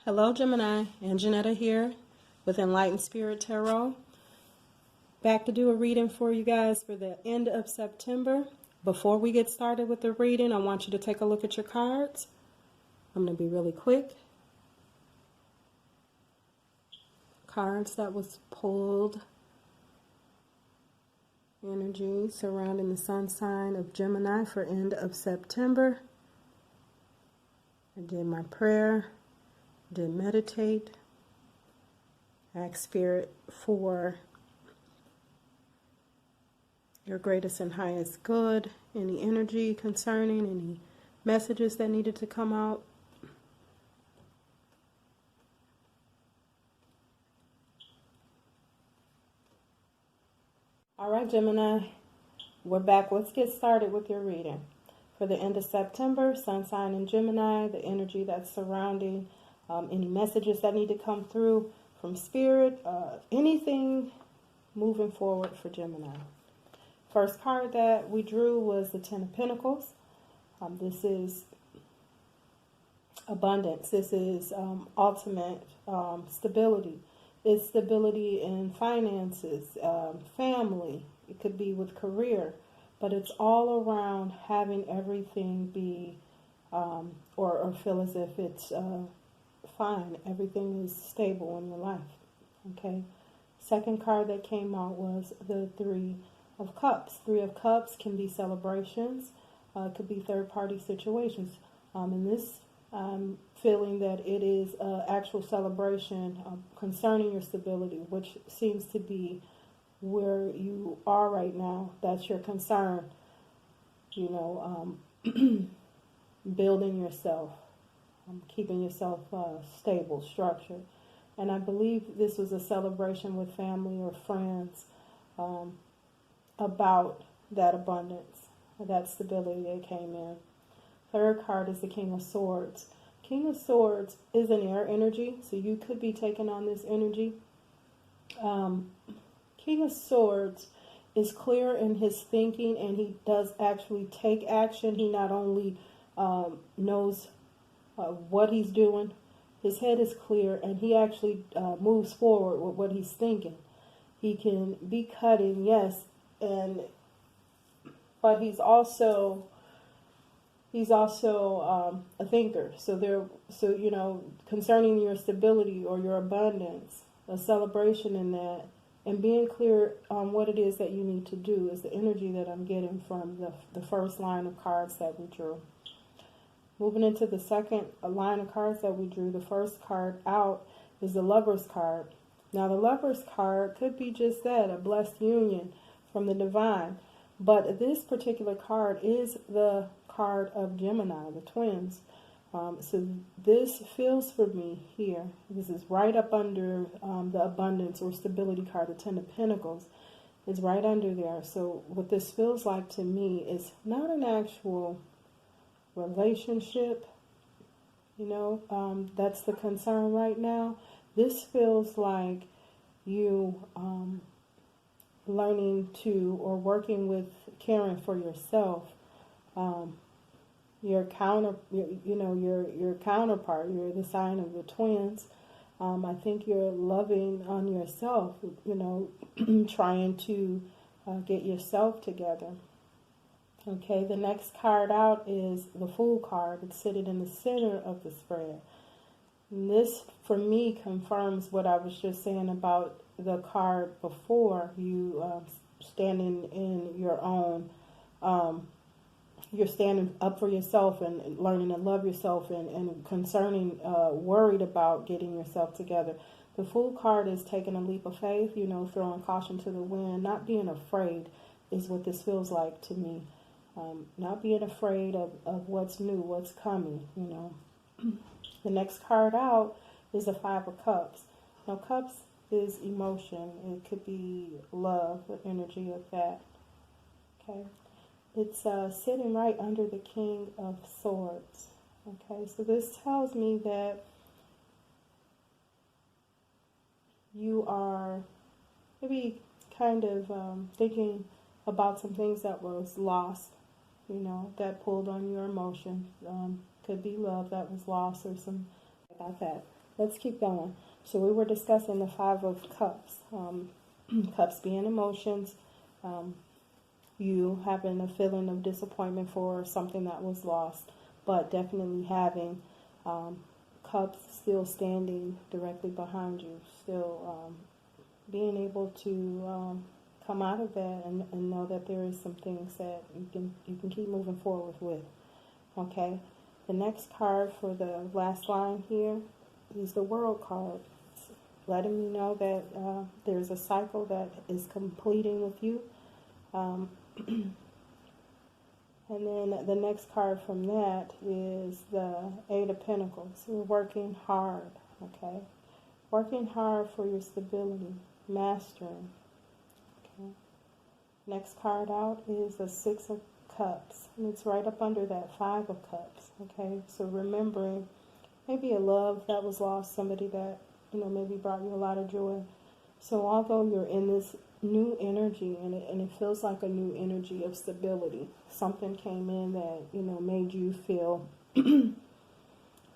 Hello Gemini, Angenetta here with Enlightened Spirit Tarot. Back to do a reading for you guys for the end of September. Before we get started with the reading, I want you to take a look at your cards. I'm going to be really quick. Cards that was pulled. Energy surrounding the sun sign of Gemini for end of September. I did my prayer. Did meditate, ask Spirit for your greatest and highest good, any energy concerning, any messages that needed to come out. All right, Gemini, we're back. Let's get started with your reading. For the end of September, sun sign in Gemini, the energy that's surrounding any messages that need to come through from Spirit, anything moving forward for Gemini. First card that we drew was the Ten of Pentacles. This is abundance. This is ultimate stability. It's stability in finances, family. It could be with career, but it's all around having everything be or feel as if it's fine. Everything is stable in your life. Okay. Second card that came out was the Three of Cups. Three of Cups can be celebrations. It could be third-party situations. In this, I'm feeling that it is an actual celebration concerning your stability, which seems to be where you are right now. That's your concern. You know, building yourself. Keeping yourself stable, structured. And I believe this was a celebration with family or friends about that abundance, that stability that came in. Third card is the King of Swords. King of Swords is an air energy, so you could be taking on this energy. King of Swords is clear in his thinking, and he does actually take action. He not only knows what he's doing, his head is clear, and he actually moves forward with what he's thinking. He can be cutting, yes, but he's also a thinker. So you know, concerning your stability or your abundance, a celebration in that, and being clear on what it is that you need to do is the energy that I'm getting from the first line of cards that we drew. Moving into the second line of cards that we drew, the first card out is the Lover's card. Now, the Lover's card could be just that, a blessed union from the divine. But this particular card is the card of Gemini, the twins. So this feels for me here. This is right up under the abundance or stability card, the Ten of Pentacles. Is right under there. So what this feels like to me is not an actual relationship, you know, that's the concern right now. This feels like you learning to or working with caring for yourself, your counterpart, you're the sign of the twins. I think you're loving on yourself, you know, trying to get yourself together. Okay, the next card out is the Fool card. It's sitting in the center of the spread. And this, for me, confirms what I was just saying about the card before. You standing in your own, you're standing up for yourself and learning to love yourself and concerning, worried about getting yourself together. The Fool card is taking a leap of faith, you know, throwing caution to the wind, not being afraid is what this feels like to me. Not being afraid of what's new, what's coming, you know. The next card out is the Five of Cups. Now, Cups is emotion. It could be love, the energy of that. Okay. It's sitting right under the King of Swords. Okay. So this tells me that you are maybe kind of thinking about some things that was lost, you know, that pulled on your emotion. Could be love that was lost or some about that. let's keep going. So we were discussing the Five of Cups. Cups being emotions, you having a feeling of disappointment for something that was lost, but definitely having cups still standing directly behind you, still being able to come out of that and know that there is some things that you can keep moving forward with. Okay, the next card for the last line here is the World card. It's letting me know that there's a cycle that is completing with you. And then the next card from that is the Eight of Pentacles. You're working hard, okay? Working hard for your stability, mastering, okay? Next card out is the Six of Cups, and it's right up under that Five of Cups, okay? So remembering maybe a love that was lost, somebody that, maybe brought you a lot of joy. So although you're in this new energy, and it feels like a new energy of stability, something came in that, made you feel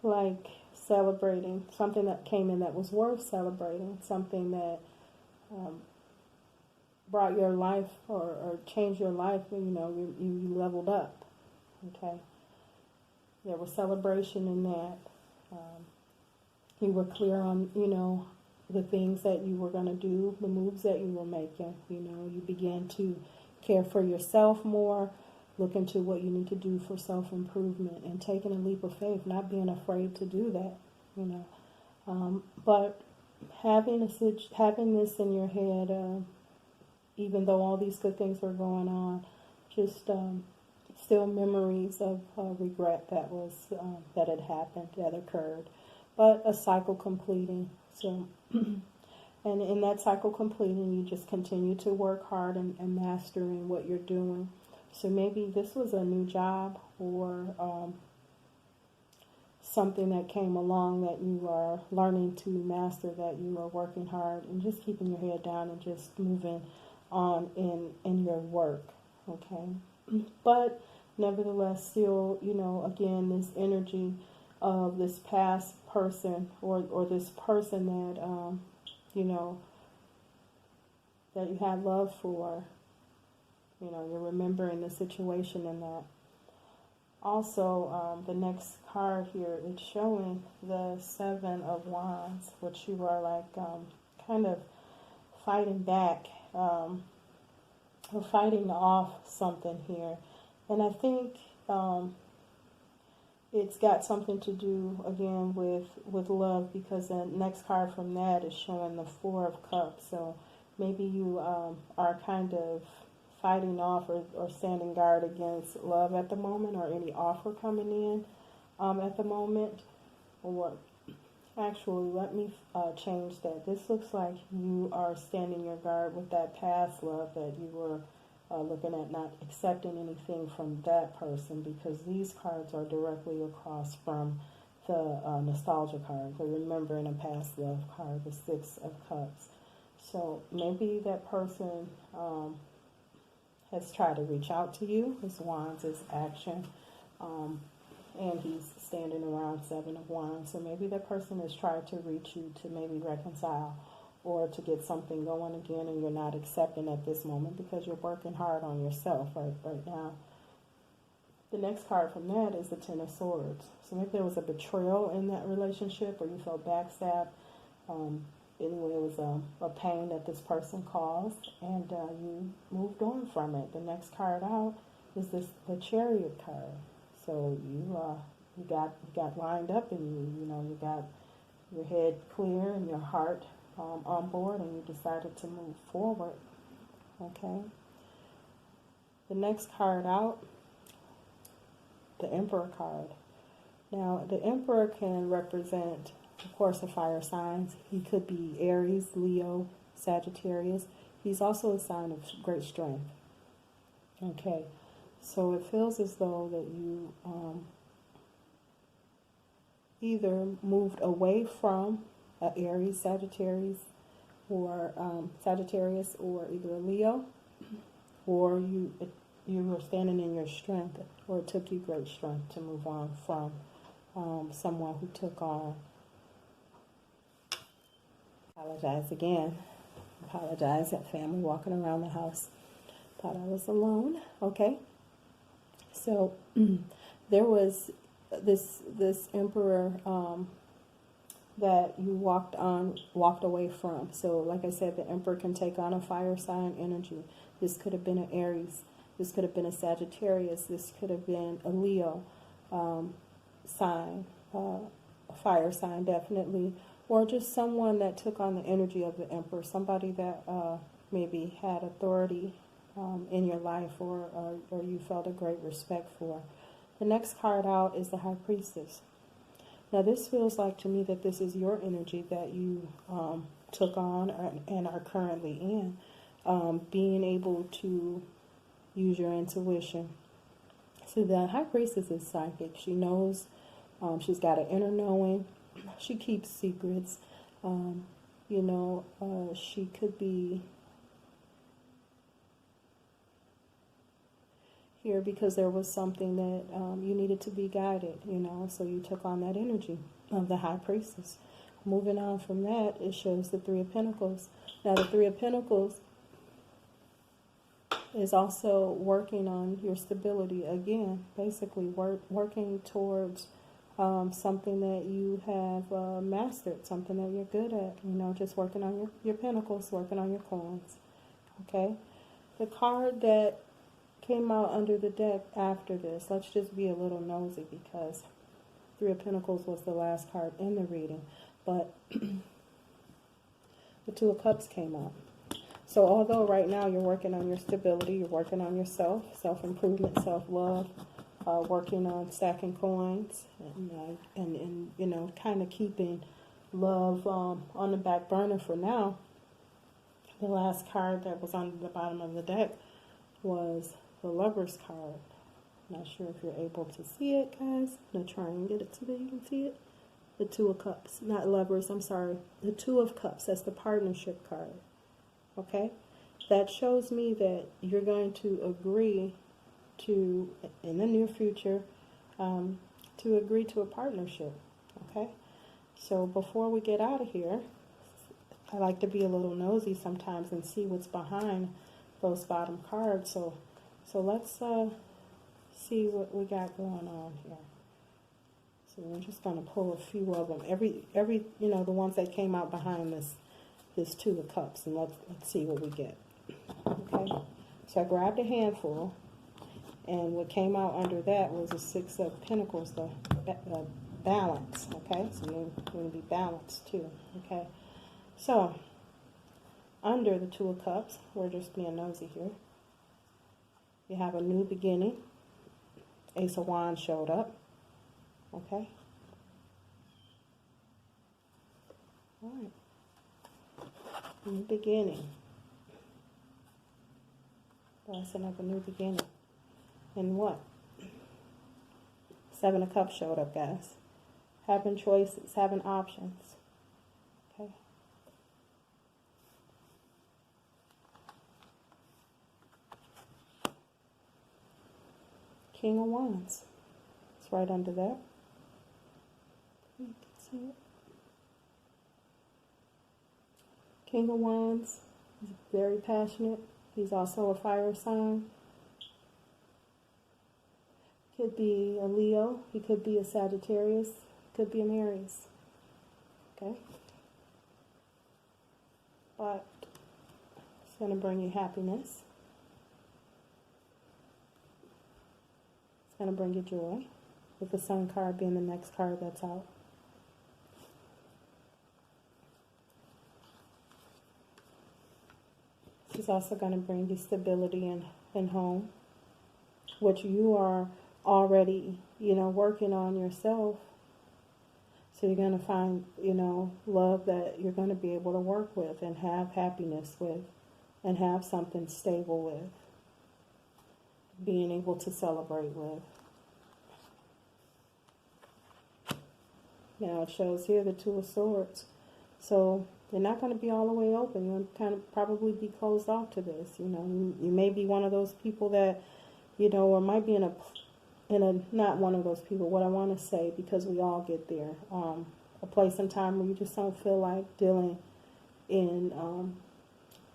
like celebrating, something that came in that was worth celebrating, something that brought your life or changed your life, you leveled up, okay? There was celebration in that. You were clear on, the things that you were going to do, the moves that you were making. You began to care for yourself more, look into what you need to do for self-improvement, and taking a leap of faith, not being afraid to do that, But having this in your head, even though all these good things were going on, just still memories of regret that had happened, that occurred, but a cycle completing. So, and in that cycle completing, you just continue to work hard and mastering what you're doing. So maybe this was a new job or something that came along that you are learning to master, that you are working hard and just keeping your head down and just moving on in your work, okay? But nevertheless, still, again, this energy of this past person or this person that, that you had love for, you're remembering the situation in that. Also, the next card here, it's showing the Seven of Wands, which you are like kind of fighting back or fighting off something here. And I think it's got something to do, again, with love, because the next card from that is showing the Four of Cups. So maybe you are kind of fighting off or standing guard against love at the moment, or any offer coming in at the moment. Or actually, let me change that. This looks like you are standing your guard with that past love that you were looking at, not accepting anything from that person, because these cards are directly across from the nostalgia card, the remembering a past love card, the Six of Cups. So maybe that person has tried to reach out to you. His Wands is action, and he's standing around Seven of Wands. So maybe that person has tried to reach you to maybe reconcile or to get something going again, and you're not accepting at this moment because you're working hard on yourself right now. The next card from that is the Ten of Swords. So maybe there was a betrayal in that relationship, or you felt backstabbed. Anyway, it was a pain that this person caused, and you moved on from it. The next card out is the Chariot card. So you got lined up, and you got your head clear and your heart on board, and you decided to move forward. Okay. The next card out, the Emperor card. Now, the Emperor can represent, of course, the fire signs. He could be Aries, Leo, Sagittarius. He's also a sign of great strength. Okay, so it feels as though that you either moved away from Aries, Sagittarius, or either a Leo, or you were standing in your strength, or it took you great strength to move on from someone who took on Apologize again. Apologize at family walking around the house. Thought I was alone. Okay. So there was this emperor that you walked away from. So like I said, the emperor can take on a fire sign energy. This could have been an Aries. This could have been a Sagittarius. This could have been a Leo sign, a fire sign definitely, or just someone that took on the energy of the emperor, somebody that maybe had authority in your life or you felt a great respect for. The next card out is the High Priestess. Now this feels like to me that this is your energy that you took on and are currently in. Being able to use your intuition. So the High Priestess is psychic. She knows, she's got an inner knowing. She keeps secrets. She could be here because there was something that you needed to be guided, so you took on that energy of the High Priestess. Moving on from that, it shows the Three of Pentacles. Now the Three of Pentacles is also working on your stability again, basically working towards something that you have mastered, something that you're good at, just working on your pentacles, working on your coins. Okay, the card that came out under the deck after this, let's just be a little nosy because Three of Pentacles was the last card in the reading, but the Two of Cups came out. So although right now you're working on your stability, you're working on yourself, self-improvement, self-love, working on stacking coins, and kind of keeping love on the back burner for now. The last card that was on the bottom of the deck was the Lover's card. Not sure if you're able to see it, guys. I'm going to try and get it so that you can see it. The Two of Cups, not Lovers, I'm sorry. The Two of Cups, that's the partnership card. Okay, that shows me that you're going to agree to, in the near future, to agree to a partnership. Okay, so before we get out of here, I like to be a little nosy sometimes and see what's behind those bottom cards. So let's see what we got going on here. So we're just going to pull a few of them. Every the ones that came out behind this Two of Cups, and let's see what we get. Okay, so I grabbed a handful, and what came out under that was a Six of Pentacles, the balance. Okay, so you're going to be balanced too. Okay, so under the Two of Cups, we're just being nosy here. You have a new beginning. Ace of Wands showed up. Okay. All right. New beginning. Blessing of a new beginning. And what? Seven of Cups showed up, guys. Having choices, having options. Okay. King of Wands. It's right under that. You can see it. King of Wands is very passionate. He's also a fire sign. Could be a Leo. He could be a Sagittarius. Could be an Aries. Okay? But it's going to bring you happiness. It's going to bring you joy. With the Sun card being the next card that's out. It's also going to bring you stability in home, which you are already, working on yourself. So you're going to find, love that you're going to be able to work with and have happiness with and have something stable with, being able to celebrate with. Now it shows here the Two of Swords. So you're not going to be all the way open. You'll kind of probably be closed off to this. You may be one of those people that, or might be in a not one of those people. What I want to say, because we all get there, a place and time where you just don't feel like dealing in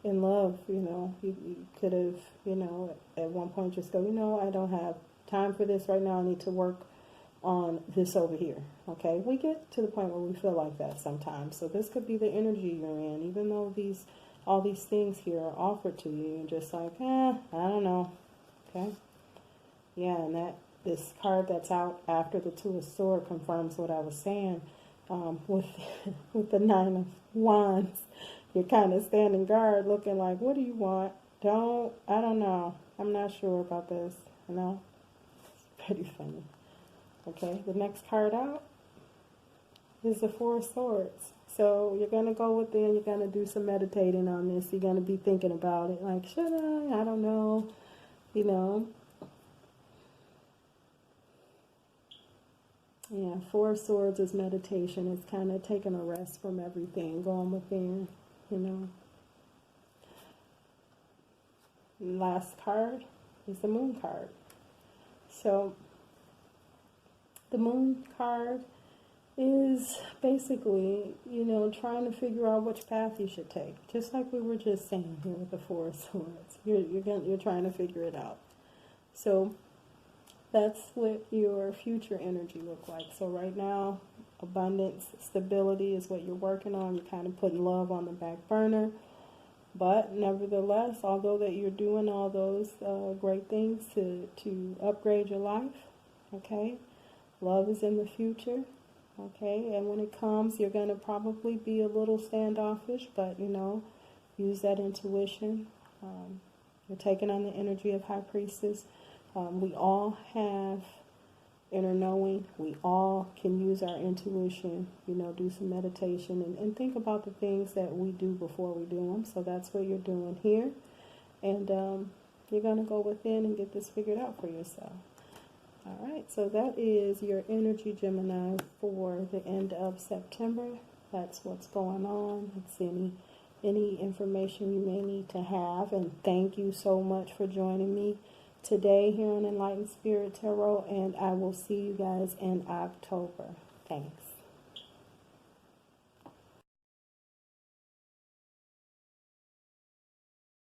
love. You know, you could have, you know, at one point just go, you know, I don't have time for this right now. I need to work on this over here. Okay, we get to the point where we feel like that sometimes. So this could be the energy you're in, even though all these things here are offered to you. You're just like, I don't know. Okay, yeah, and this card that's out after the Two of Swords confirms what I was saying. With the Nine of Wands, you're kind of standing guard, looking like, what do you want? I don't know. I'm not sure about this. You know, it's pretty funny. Okay, the next card out is the Four of Swords. So you're going to go within, you're going to do some meditating on this. You're going to be thinking about it, like, should I? I don't know. You know. Yeah, Four of Swords is meditation. It's kind of taking a rest from everything, going within, you know. Last card is the Moon card. So the Moon card is basically, you know, trying to figure out which path you should take. Just like we were just saying here with the Four of Swords. You're trying to figure it out. So that's what your future energy look like. So right now, abundance, stability is what you're working on. You're kind of putting love on the back burner. But nevertheless, although that you're doing all those great things to upgrade your life, okay, love is in the future, okay, and when it comes, you're going to probably be a little standoffish, but, you know, use that intuition. You're taking on the energy of High Priestess. We all have inner knowing. We all can use our intuition, you know, do some meditation and think about the things that we do before we do them. So that's what you're doing here. And you're going to go within and get this figured out for yourself. All right, so that is your energy, Gemini, for the end of September. That's what's going on. It's any information you may need to have. And thank you so much for joining me today here on Enlightened Spirit Tarot, and I will see you guys in October. Thanks.